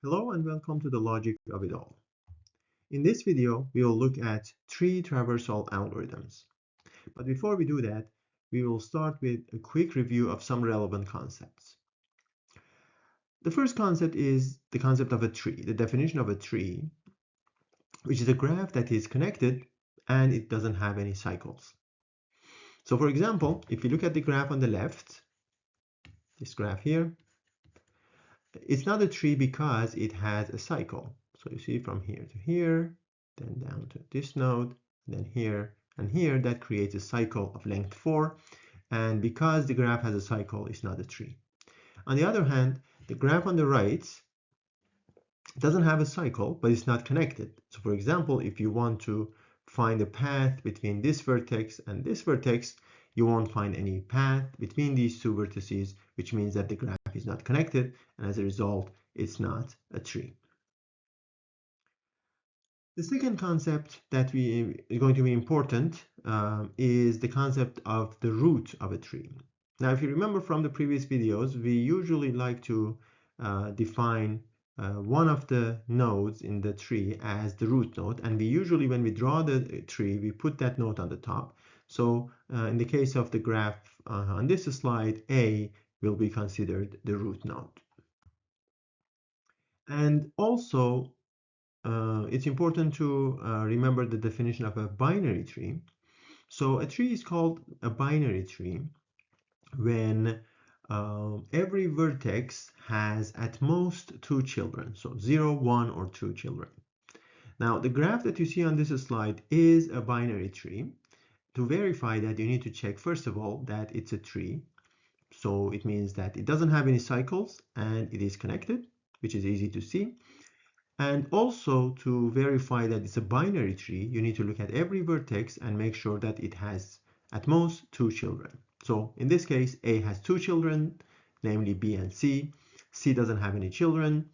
Hello and welcome to the logic of it all. In this video, we will look at three traversal algorithms. But before we do that, we will start with a quick review of some relevant concepts. The first concept is the concept of a tree, the definition of a tree, which is a graph that is connected and it doesn't have any cycles. So for example, if you look at the graph on the left, this graph here, it's not a tree because it has a cycle. So you see from here to here, then down to this node, then here and here, that creates a cycle of length 4. And because the graph has a cycle, it's not a tree. On the other hand, the graph on the right doesn't have a cycle, but it's not connected. So for example, if you want to find a path between this vertex and this vertex, you won't find any path between these two vertices, which means that the graph is not connected, and as a result, it's not a tree. The second concept that is going to be important is the concept of the root of a tree. Now, if you remember from the previous videos, we usually like to define one of the nodes in the tree as the root node, and we usually, when we draw the tree, we put that node on the top. So in the case of the graph on this slide, A will be considered the root node. And also, it's important to remember the definition of a binary tree. So a tree is called a binary tree when every vertex has at most two children, so 0, 1, or 2 children. Now, the graph that you see on this slide is a binary tree. To verify that, you need to check, first of all, that it's a tree. So it means that it doesn't have any cycles and it is connected, which is easy to see. And also, to verify that it's a binary tree, you need to look at every vertex and make sure that it has at most two children. So in this case, A has two children, namely B and C. C doesn't have any children.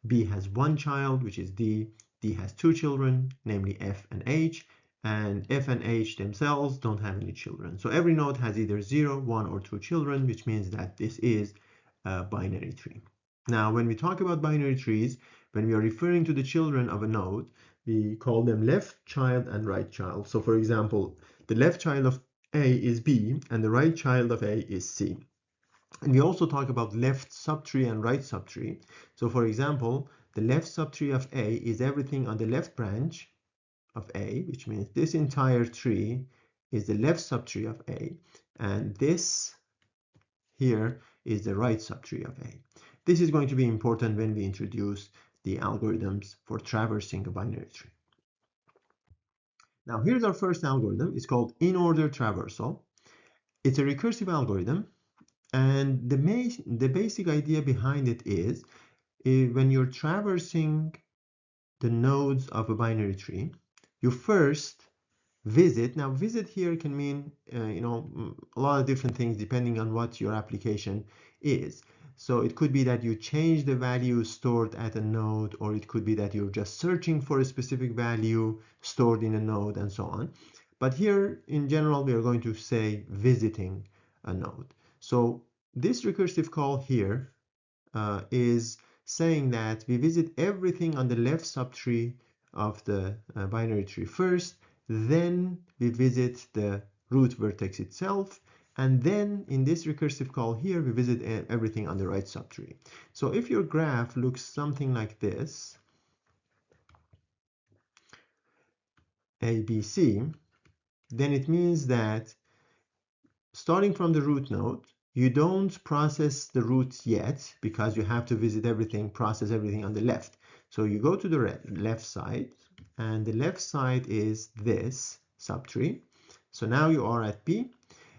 B has one child, which is D. D has two children, namely F and H. And F and H themselves don't have any children. So every node has either 0, 1, or 2 children, which means that this is a binary tree. Now, when we talk about binary trees, when we are referring to the children of a node, we call them left child and right child. So for example, the left child of A is B and the right child of A is C. And we also talk about left subtree and right subtree. So for example, the left subtree of A is everything on the left branch of A, which means this entire tree is the left subtree of A, and this here is the right subtree of A. This is going to be important when we introduce the algorithms for traversing a binary tree. Now, here's our first algorithm. It's called in-order traversal. It's a recursive algorithm, and the basic idea behind it is when you're traversing the nodes of a binary tree, you first visit. Now, visit here can mean a lot of different things depending on what your application is. So it could be that you change the value stored at a node, or it could be that you're just searching for a specific value stored in a node, and so on. But here, in general, we are going to say visiting a node. So this recursive call here is saying that we visit everything on the left subtree of the binary tree first, then we visit the root vertex itself, and then in this recursive call here, we visit everything on the right subtree. So if your graph looks something like this, A, B, C, then it means that starting from the root node, you don't process the roots yet because you have to visit everything, process everything on the left. So you go to the left side, and the left side is this subtree. So now you are at B.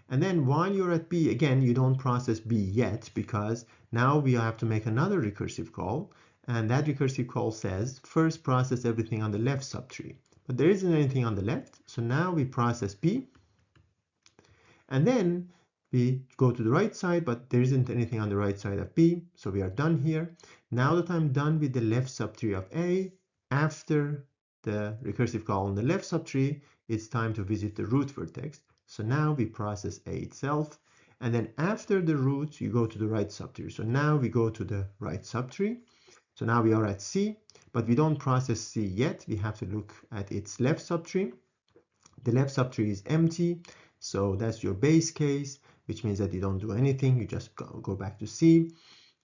And then while you're at B, again, you don't process B yet because now we have to make another recursive call. And that recursive call says, first process everything on the left subtree. But there isn't anything on the left. So now we process B. And then we go to the right side, but there isn't anything on the right side of B. So we are done here. Now that I'm done with the left subtree of A, after the recursive call on the left subtree, it's time to visit the root vertex. So now we process A itself. And then after the root, you go to the right subtree. So now we go to the right subtree. So now we are at C, but we don't process C yet. We have to look at its left subtree. The left subtree is empty, so that's your base case, which means that you don't do anything. You just go back to C.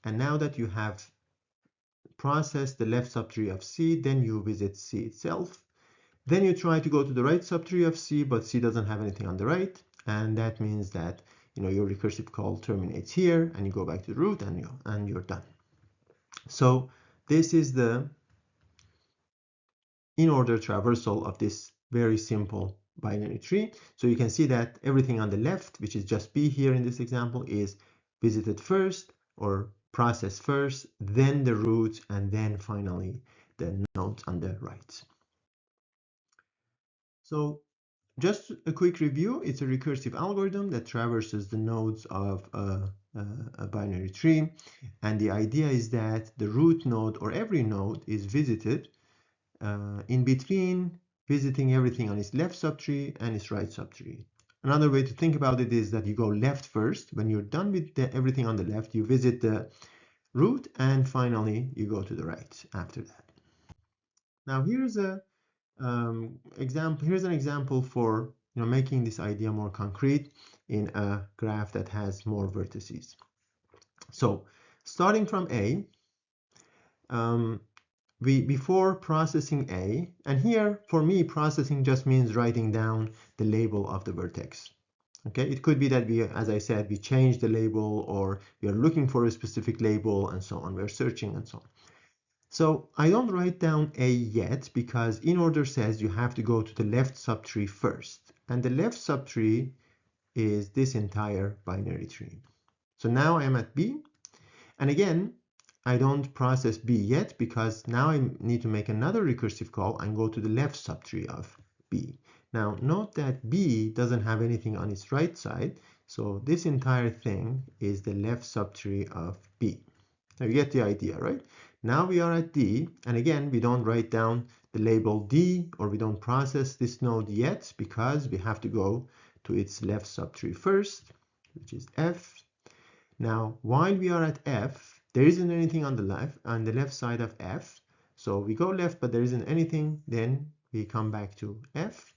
And now that you have processed the left subtree of C, then you visit C itself. Then you try to go to the right subtree of C, but C doesn't have anything on the right, and that means that your recursive call terminates here, and you go back to the root, and you're done. So this is the in-order traversal of this very simple binary tree. So you can see that everything on the left, which is just B here in this example, is visited first or processed first, then the root, and then finally the node on the right. So just a quick review, it's a recursive algorithm that traverses the nodes of a binary tree. And the idea is that the root node or every node is visited in between visiting everything on its left subtree and its right subtree. Another way to think about it is that you go left first. When you're done with everything on the left, you visit the root, and finally you go to the right after that. Now here's a here's an example for making this idea more concrete in a graph that has more vertices. So starting from A, before processing A, and here for me processing just means writing down the label of the vertex. Okay, it could be that as I said, we change the label, or we are looking for a specific label, and so on. We're searching and so on. So I don't write down A yet because in order says you have to go to the left subtree first. And the left subtree is this entire binary tree. So now I am at B. And again, I don't process B yet because now I need to make another recursive call and go to the left subtree of B. Now note that B doesn't have anything on its right side. So this entire thing is the left subtree of B. Now you get the idea, right? Now we are at D, and again, we don't write down the label D, or we don't process this node yet because we have to go to its left subtree first, which is F. Now, while we are at F, there isn't anything on the left side of F. So we go left, but there isn't anything. Then we come back to F,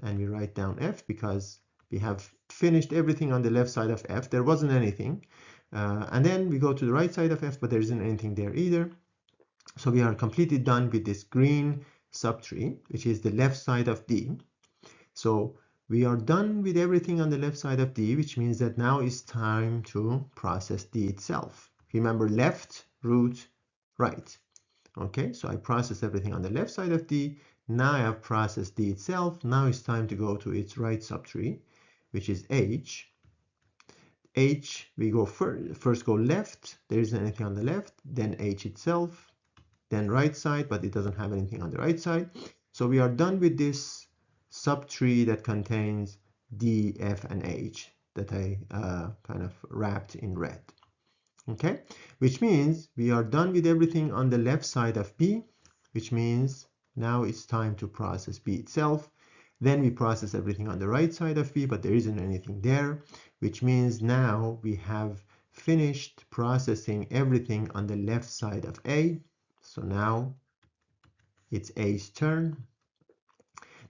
and we write down F because we have finished everything on the left side of F. There wasn't anything. And then we go to the right side of F, but there isn't anything there either. So we are completely done with this green subtree, which is the left side of D. So we are done with everything on the left side of D, which means that now it's time to process D itself. Remember, left, root, right. Okay, so I processed everything on the left side of D. Now I have processed D itself. Now it's time to go to its right subtree, which is H. H, we go first go left, there isn't anything on the left, then H itself, then right side, but it doesn't have anything on the right side. So we are done with this subtree that contains D, F, and H that I kind of wrapped in red. Okay, which means we are done with everything on the left side of B, which means now it's time to process B itself. Then we process everything on the right side of B, but there isn't anything there, which means now we have finished processing everything on the left side of A. So now it's A's turn.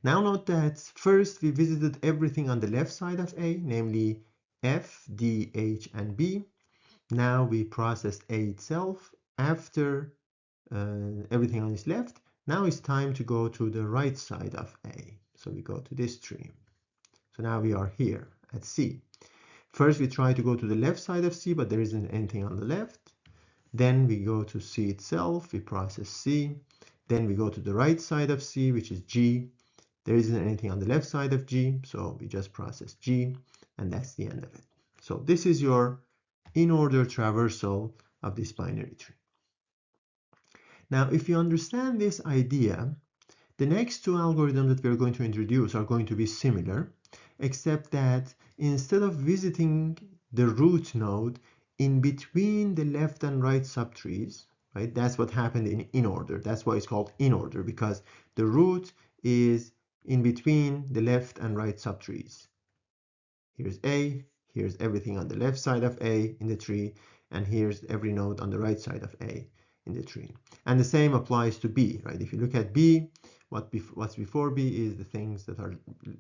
Now note that first we visited everything on the left side of A, namely F, D, H, and B. Now we processed A itself after everything on its left. Now it's time to go to the right side of A. So we go to this tree. So now we are here at C. First we try to go to the left side of C, but there isn't anything on the left. Then we go to C itself, we process C. Then we go to the right side of C, which is G. There isn't anything on the left side of G, so we just process G, and that's the end of it. So this is your in-order traversal of this binary tree. Now, if you understand this idea, the next two algorithms that we're going to introduce are going to be similar, except that instead of visiting the root node in between the left and right subtrees, right? That's what happened in order. That's why it's called in order, because the root is in between the left and right subtrees. Here's A, here's everything on the left side of A in the tree, and here's every node on the right side of A. in the tree. And the same applies to B, right? If you look at B, what's before B is the things that are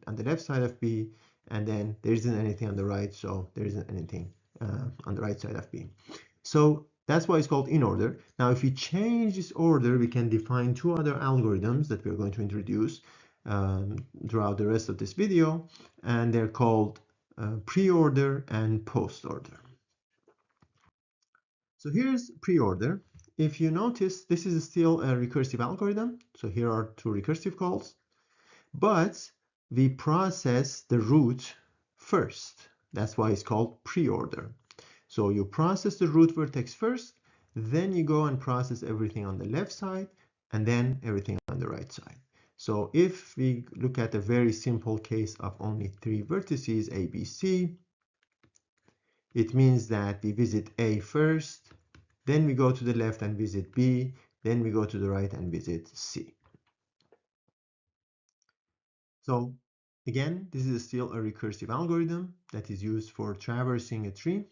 on the left side of B, and then there isn't anything on the right, so there isn't anything on the right side of B. So that's why it's called in order. Now, if we change this order, we can define two other algorithms that we're going to introduce throughout the rest of this video, and they're called pre-order and post-order. So here's pre-order. If you notice, this is still a recursive algorithm. So here are two recursive calls, but we process the root first. That's why it's called pre-order. So you process the root vertex first, then you go and process everything on the left side, and then everything on the right side. So if we look at a very simple case of only 3 vertices, A, B, C, it means that we visit A first, then we go to the left and visit B, then we go to the right and visit C. So again, this is still a recursive algorithm that is used for traversing a tree.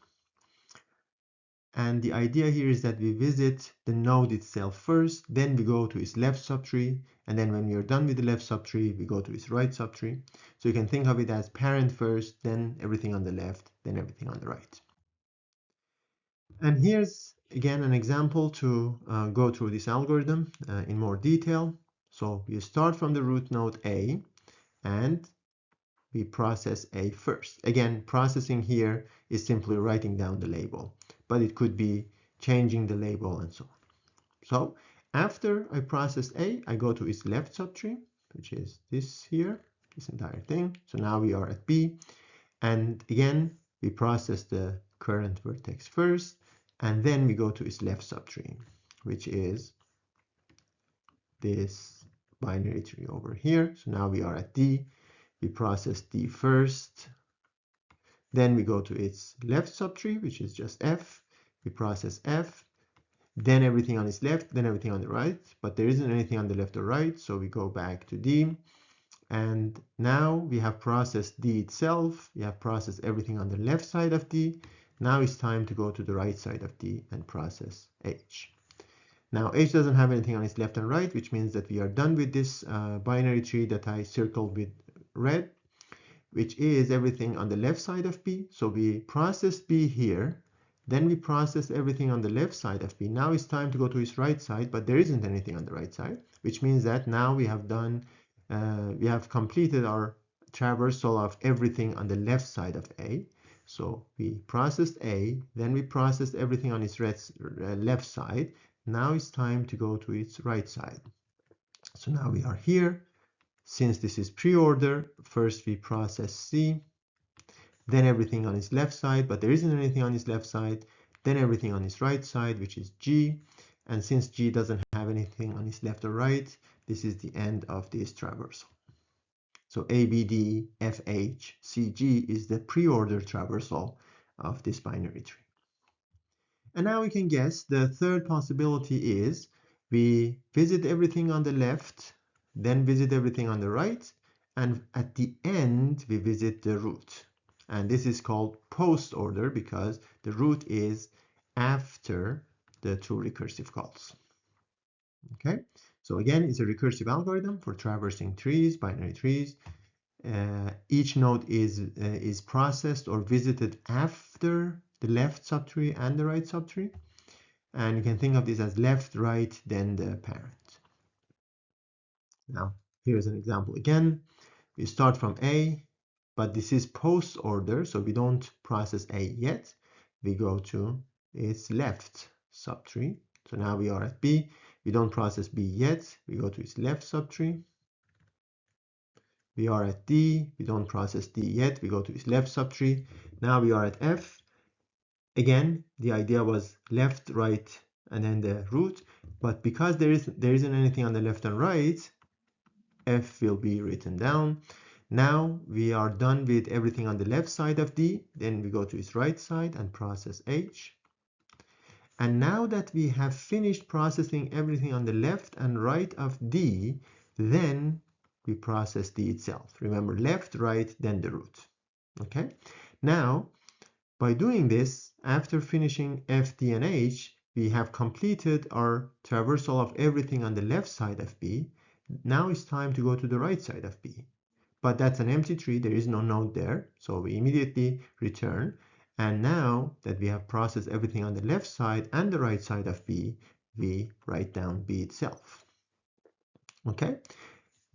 And the idea here is that we visit the node itself first, then we go to its left subtree, and then when we are done with the left subtree, we go to its right subtree. So you can think of it as parent first, then everything on the left, then everything on the right. And here's again an example to go through this algorithm in more detail. So we start from the root node A, and we process A first. Again, processing here is simply writing down the label, but it could be changing the label and so on. So after I process A, I go to its left subtree, which is this here, this entire thing. So now we are at B, and again, we process the current vertex first, and then we go to its left subtree, which is this binary tree over here. So now we are at D. We process D first, then we go to its left subtree, which is just F. We process F, then everything on its left, then everything on the right, but there isn't anything on the left or right, so we go back to D. And now we have processed D itself. We have processed everything on the left side of D. Now it's time to go to the right side of D and process H. Now H doesn't have anything on its left and right, which means that we are done with this binary tree that I circled with red, which is everything on the left side of B. So we processed B here, then we processed everything on the left side of B. Now it's time to go to its right side, but there isn't anything on the right side, which means that now we have completed our traversal of everything on the left side of A. So we processed A, then we processed everything on its left side. Now it's time to go to its right side. So now we are here. Since this is pre-order, first we process C, then everything on its left side, but there isn't anything on its left side, then everything on its right side, which is G. And since G doesn't have anything on its left or right, this is the end of this traversal. So ABD, FH, CG is the pre-order traversal of this binary tree. And now we can guess the third possibility is we visit everything on the left, then visit everything on the right, and at the end we visit the root. And this is called post order because the root is after the two recursive calls. Okay, so again, it's a recursive algorithm for traversing trees, binary trees. Each node is processed or visited after the left subtree and the right subtree. And you can think of this as left, right, then the parent. Now, here's an example again. We start from A, but this is post order, so we don't process A yet. We go to its left subtree. So now we are at B. We don't process B yet. We go to its left subtree. We are at D. We don't process D yet. We go to its left subtree. Now we are at F. Again, the idea was left, right, and then the root. But because there isn't anything on the left and right, F will be written down. Now we are done with everything on the left side of D. Then we go to its right side and process H. And now that we have finished processing everything on the left and right of D, then we process D itself. Remember, left, right, then the root. Okay. Now, by doing this, after finishing F, D, and H, we have completed our traversal of everything on the left side of B. Now it's time to go to the right side of B. But that's an empty tree, there is no node there, so we immediately return. And now that we have processed everything on the left side and the right side of B, we write down B itself. Okay,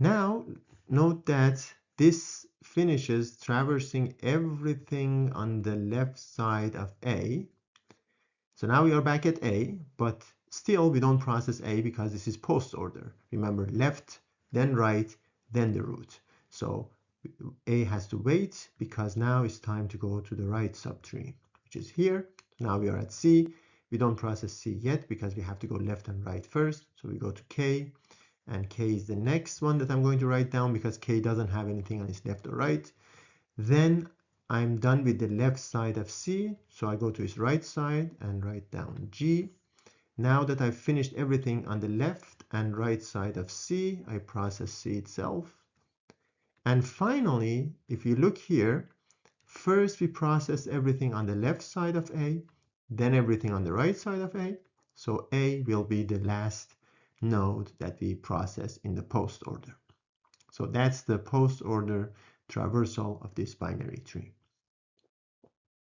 now note that this finishes traversing everything on the left side of A. So now we are back at A, but still we don't process A because this is post order. Remember, left, then right, then the root. So A has to wait because now it's time to go to the right subtree, which is here. Now we are at C. We don't process C yet because we have to go left and right first. So we go to K, and K is the next one that I'm going to write down because K doesn't have anything on its left or right. Then I'm done with the left side of C, so I go to its right side and write down G. Now that I've finished everything on the left and right side of C, I process C itself. And finally, if you look here, first we process everything on the left side of A, then everything on the right side of A. So A will be the last node that we process in the post order. So that's the post order traversal of this binary tree.